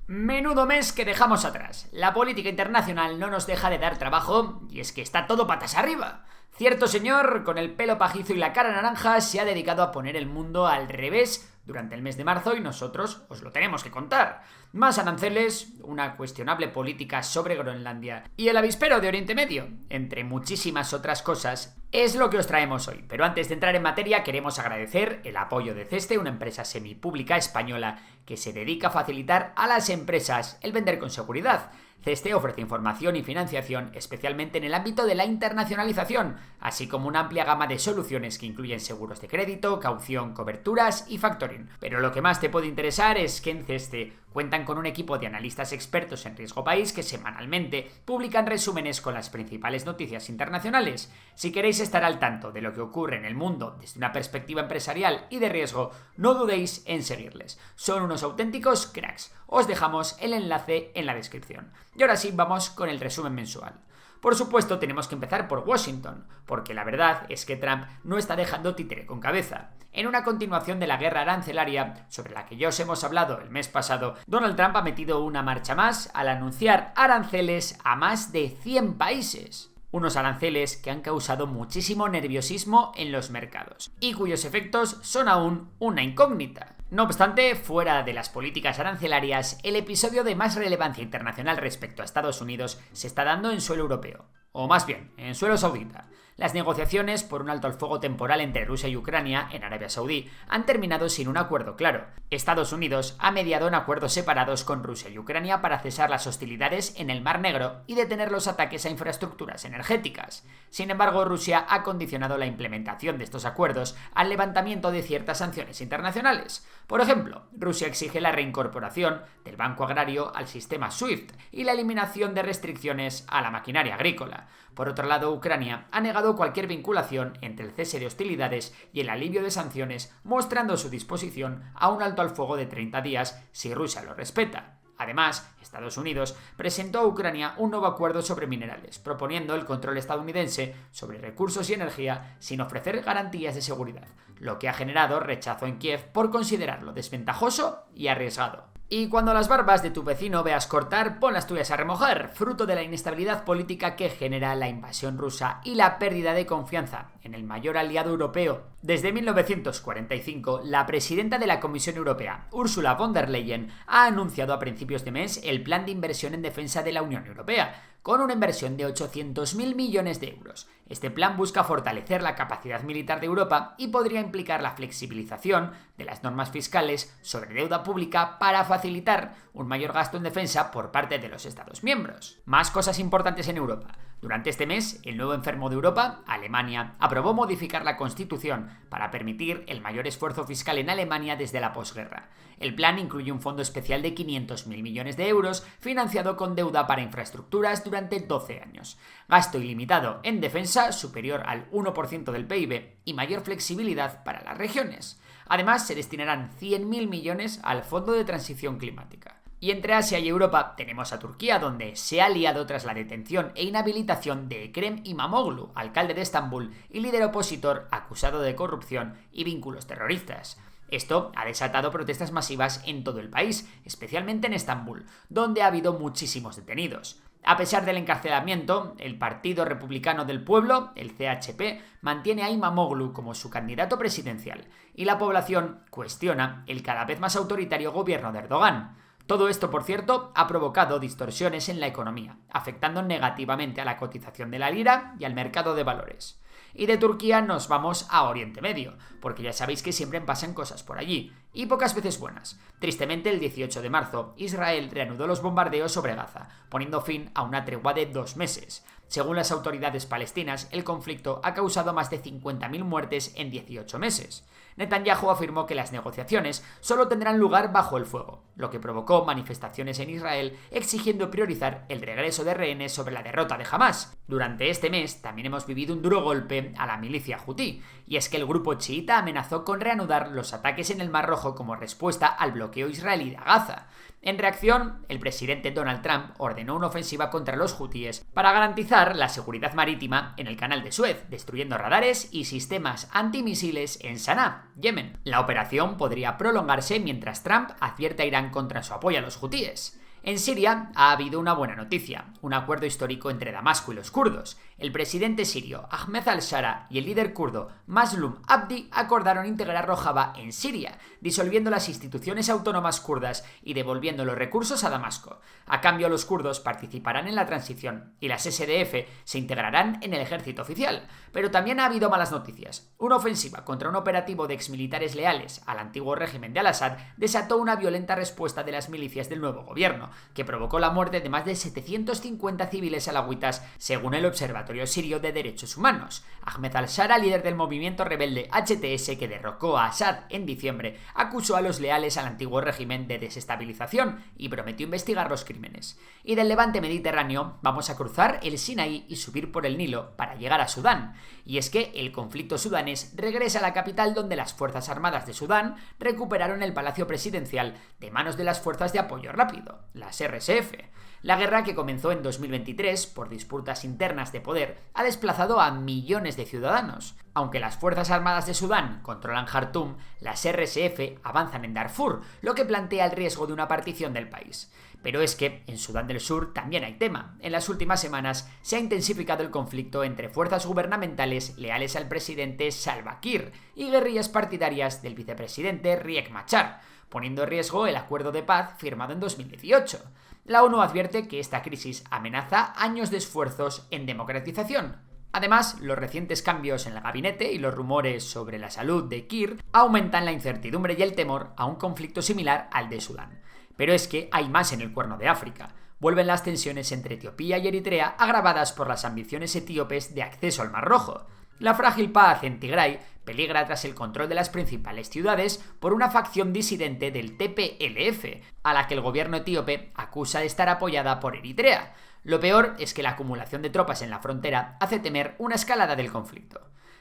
Menudo mes que dejamos atrás. La política internacional no nos deja de dar trabajo y es que está todo patas arriba. Cierto señor, con el pelo pajizo y la cara naranja, se ha dedicado a poner el mundo al revés durante el mes de marzo y nosotros os lo tenemos que contar. Más aranceles, una cuestionable política sobre Groenlandia y el avispero de Oriente Medio, entre muchísimas otras cosas, es lo que os traemos hoy. Pero antes de entrar en materia, queremos agradecer el apoyo de Ceste, una empresa semipública española que se dedica a facilitar a las empresas el vender con seguridad. Ceste ofrece información y financiación especialmente en el ámbito de la internacionalización, así como una amplia gama de soluciones que incluyen seguros de crédito, caución, coberturas y factoring. Pero lo que más te puede interesar es que en Ceste cuentan con un equipo de analistas expertos en riesgo país que semanalmente publican resúmenes con las principales noticias internacionales. Si queréis estar al tanto de lo que ocurre en el mundo desde una perspectiva empresarial y de riesgo, no dudéis en seguirles. Son unos auténticos cracks. Os dejamos el enlace en la descripción. Y ahora sí, vamos con el resumen mensual. Por supuesto, tenemos que empezar por Washington, porque la verdad es que Trump no está dejando títere con cabeza. En una continuación de la guerra arancelaria, sobre la que ya os hemos hablado el mes pasado, Donald Trump ha metido una marcha más al anunciar aranceles a más de 100 países. Unos aranceles que han causado muchísimo nerviosismo en los mercados y cuyos efectos son aún una incógnita. No obstante, fuera de las políticas arancelarias, el episodio de más relevancia internacional respecto a Estados Unidos se está dando en suelo europeo, o más bien, en suelo saudita. Las negociaciones por un alto al fuego temporal entre Rusia y Ucrania en Arabia Saudí han terminado sin un acuerdo claro. Estados Unidos ha mediado en acuerdos separados con Rusia y Ucrania para cesar las hostilidades en el Mar Negro y detener los ataques a infraestructuras energéticas. Sin embargo, Rusia ha condicionado la implementación de estos acuerdos al levantamiento de ciertas sanciones internacionales. Por ejemplo, Rusia exige la reincorporación del Banco Agrario al sistema SWIFT y la eliminación de restricciones a la maquinaria agrícola. Por otro lado, Ucrania ha negado cualquier vinculación entre el cese de hostilidades y el alivio de sanciones, mostrando su disposición a un alto al fuego de 30 días si Rusia lo respeta. Además, Estados Unidos presentó a Ucrania un nuevo acuerdo sobre minerales, proponiendo el control estadounidense sobre recursos y energía sin ofrecer garantías de seguridad, lo que ha generado rechazo en Kiev por considerarlo desventajoso y arriesgado. Y cuando las barbas de tu vecino veas cortar, pon las tuyas a remojar, fruto de la inestabilidad política que genera la invasión rusa y la pérdida de confianza en el mayor aliado europeo. Desde 1945, la presidenta de la Comisión Europea, Ursula von der Leyen, ha anunciado a principios de mes el plan de inversión en defensa de la Unión Europea, con una inversión de 800.000 millones de euros. Este plan busca fortalecer la capacidad militar de Europa y podría implicar la flexibilización de las normas fiscales sobre deuda pública para facilitar un mayor gasto en defensa por parte de los Estados miembros. Más cosas importantes en Europa. Durante este mes, el nuevo enfermo de Europa, Alemania, aprobó modificar la Constitución para permitir el mayor esfuerzo fiscal en Alemania desde la posguerra. El plan incluye un fondo especial de 500.000 millones de euros financiado con deuda para infraestructuras durante 12 años, gasto ilimitado en defensa superior al 1% del PIB y mayor flexibilidad para las regiones. Además, se destinarán 100.000 millones al Fondo de Transición Climática. Y entre Asia y Europa tenemos a Turquía, donde se ha liado tras la detención e inhabilitación de Ekrem İmamoğlu, alcalde de Estambul y líder opositor acusado de corrupción y vínculos terroristas. Esto ha desatado protestas masivas en todo el país, especialmente en Estambul, donde ha habido muchísimos detenidos. A pesar del encarcelamiento, el Partido Republicano del Pueblo, el CHP, mantiene a İmamoğlu como su candidato presidencial, y la población cuestiona el cada vez más autoritario gobierno de Erdogan. Todo esto, por cierto, ha provocado distorsiones en la economía, afectando negativamente a la cotización de la lira y al mercado de valores. Y de Turquía nos vamos a Oriente Medio, porque ya sabéis que siempre pasan cosas por allí, y pocas veces buenas. Tristemente, el 18 de marzo, Israel reanudó los bombardeos sobre Gaza, poniendo fin a una tregua de 2 meses. Según las autoridades palestinas, el conflicto ha causado más de 50.000 muertes en 18 meses. Netanyahu afirmó que las negociaciones solo tendrán lugar bajo el fuego, lo que provocó manifestaciones en Israel exigiendo priorizar el regreso de rehenes sobre la derrota de Hamás. Durante este mes también hemos vivido un duro golpe a la milicia hutí, y es que el grupo chiita amenazó con reanudar los ataques en el Mar Rojo como respuesta al bloqueo israelí de Gaza. En reacción, el presidente Donald Trump ordenó una ofensiva contra los hutíes para garantizar la seguridad marítima en el canal de Suez, destruyendo radares y sistemas antimisiles en Saná. Yemen. La operación podría prolongarse mientras Trump advierte a Irán contra su apoyo a los hutíes. En Siria ha habido una buena noticia, un acuerdo histórico entre Damasco y los kurdos. El presidente sirio Ahmed al-Shara y el líder kurdo Mazlum Abdi acordaron integrar Rojava en Siria, disolviendo las instituciones autónomas kurdas y devolviendo los recursos a Damasco. A cambio, los kurdos participarán en la transición y las SDF se integrarán en el ejército oficial. Pero también ha habido malas noticias. Una ofensiva contra un operativo de exmilitares leales al antiguo régimen de al-Assad desató una violenta respuesta de las milicias del nuevo gobierno, que provocó la muerte de más de 750 civiles alawitas, según el Observatorio Sirio de Derechos Humanos. Ahmed al-Shara, líder del movimiento rebelde HTS que derrocó a Assad en diciembre, acusó a los leales al antiguo régimen de desestabilización y prometió investigar los crímenes. Y del levante mediterráneo vamos a cruzar el Sinaí y subir por el Nilo para llegar a Sudán. Y es que el conflicto sudanés regresa a la capital, donde las Fuerzas Armadas de Sudán recuperaron el Palacio Presidencial de manos de las Fuerzas de Apoyo Rápido, las RSF. La guerra, que comenzó en 2023 por disputas internas de poder, ha desplazado a millones de ciudadanos. Aunque las Fuerzas Armadas de Sudán controlan Jartum, las RSF avanzan en Darfur, lo que plantea el riesgo de una partición del país. Pero es que en Sudán del Sur también hay tema. En las últimas semanas se ha intensificado el conflicto entre fuerzas gubernamentales leales al presidente Salva Kiir y guerrillas partidarias del vicepresidente Riek Machar, poniendo en riesgo el acuerdo de paz firmado en 2018. La ONU advierte que esta crisis amenaza años de esfuerzos en democratización. Además, los recientes cambios en el gabinete y los rumores sobre la salud de Kiir aumentan la incertidumbre y el temor a un conflicto similar al de Sudán. Pero es que hay más en el Cuerno de África. Vuelven las tensiones entre Etiopía y Eritrea, agravadas por las ambiciones etíopes de acceso al Mar Rojo. La frágil paz en Tigray peligra tras el control de las principales ciudades por una facción disidente del TPLF, a la que el gobierno etíope acusa de estar apoyada por Eritrea. Lo peor es que la acumulación de tropas en la frontera hace temer una escalada del conflicto.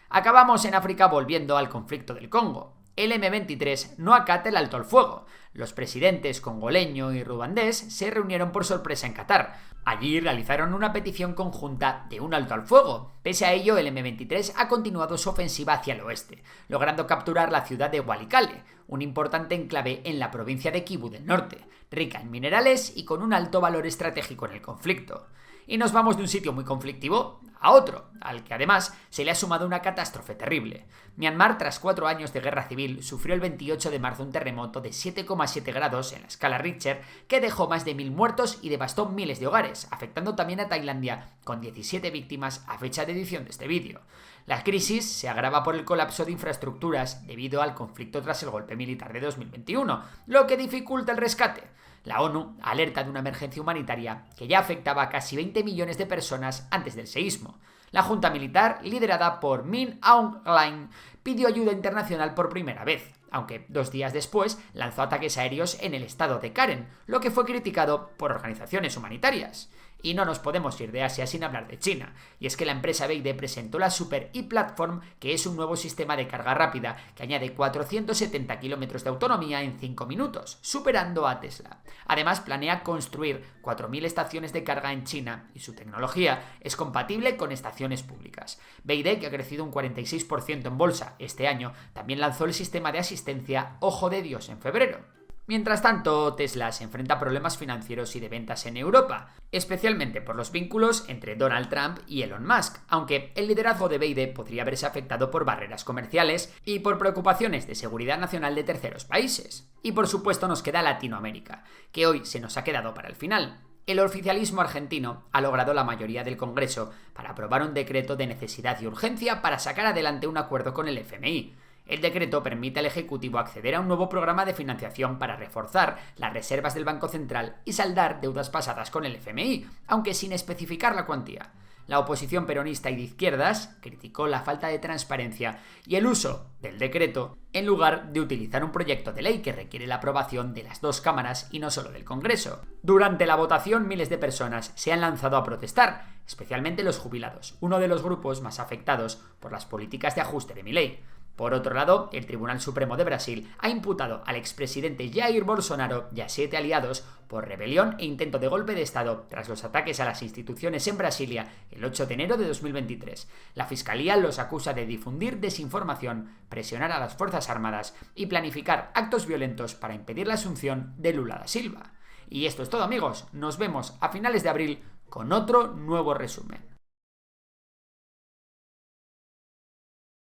Acabamos en África volviendo al conflicto del Congo. El M23 no acata el alto al fuego. Los presidentes congoleño y ruandés se reunieron por sorpresa en Qatar. Allí realizaron una petición conjunta de un alto al fuego. Pese a ello, el M23 ha continuado su ofensiva hacia el oeste, logrando capturar la ciudad de Walikale, un importante enclave en la provincia de Kivu del Norte, rica en minerales y con un alto valor estratégico en el conflicto. Y nos vamos de un sitio muy conflictivo a otro, al que además se le ha sumado una catástrofe terrible. Myanmar, tras 4 años de guerra civil, sufrió el 28 de marzo un terremoto de 7,7 grados en la escala Richter que dejó más de 1000 muertos y devastó miles de hogares, afectando también a Tailandia, con 17 víctimas a fecha de edición de este vídeo. La crisis se agrava por el colapso de infraestructuras debido al conflicto tras el golpe militar de 2021, lo que dificulta el rescate. La ONU alerta de una emergencia humanitaria que ya afectaba a casi 20 millones de personas antes del seísmo. La junta militar, liderada por Min Aung Hlaing, pidió ayuda internacional por primera vez, aunque 2 días después lanzó ataques aéreos en el estado de Karen, lo que fue criticado por organizaciones humanitarias. Y no nos podemos ir de Asia sin hablar de China, y es que la empresa BYD presentó la Super E-Platform, que es un nuevo sistema de carga rápida que añade 470 kilómetros de autonomía en 5 minutos, superando a Tesla. Además, planea construir 4.000 estaciones de carga en China, y su tecnología es compatible con estaciones públicas. BYD, que ha crecido un 46% en bolsa este año, también lanzó el sistema de asistencia Ojo de Dios en febrero. Mientras tanto, Tesla se enfrenta a problemas financieros y de ventas en Europa, especialmente por los vínculos entre Donald Trump y Elon Musk, aunque el liderazgo de BYD podría verse afectado por barreras comerciales y por preocupaciones de seguridad nacional de terceros países. Y por supuesto nos queda Latinoamérica, que hoy se nos ha quedado para el final. El oficialismo argentino ha logrado la mayoría del Congreso para aprobar un decreto de necesidad y urgencia para sacar adelante un acuerdo con el FMI. El decreto permite al Ejecutivo acceder a un nuevo programa de financiación para reforzar las reservas del Banco Central y saldar deudas pasadas con el FMI, aunque sin especificar la cuantía. La oposición peronista y de izquierdas criticó la falta de transparencia y el uso del decreto en lugar de utilizar un proyecto de ley que requiere la aprobación de las 2 cámaras y no solo del Congreso. Durante la votación, miles de personas se han lanzado a protestar, especialmente los jubilados, uno de los grupos más afectados por las políticas de ajuste de Milei. Por otro lado, el Tribunal Supremo de Brasil ha imputado al expresidente Jair Bolsonaro y a 7 aliados por rebelión e intento de golpe de Estado tras los ataques a las instituciones en Brasilia el 8 de enero de 2023. La Fiscalía los acusa de difundir desinformación, presionar a las Fuerzas Armadas y planificar actos violentos para impedir la asunción de Lula da Silva. Y esto es todo, amigos. Nos vemos a finales de abril con otro nuevo resumen.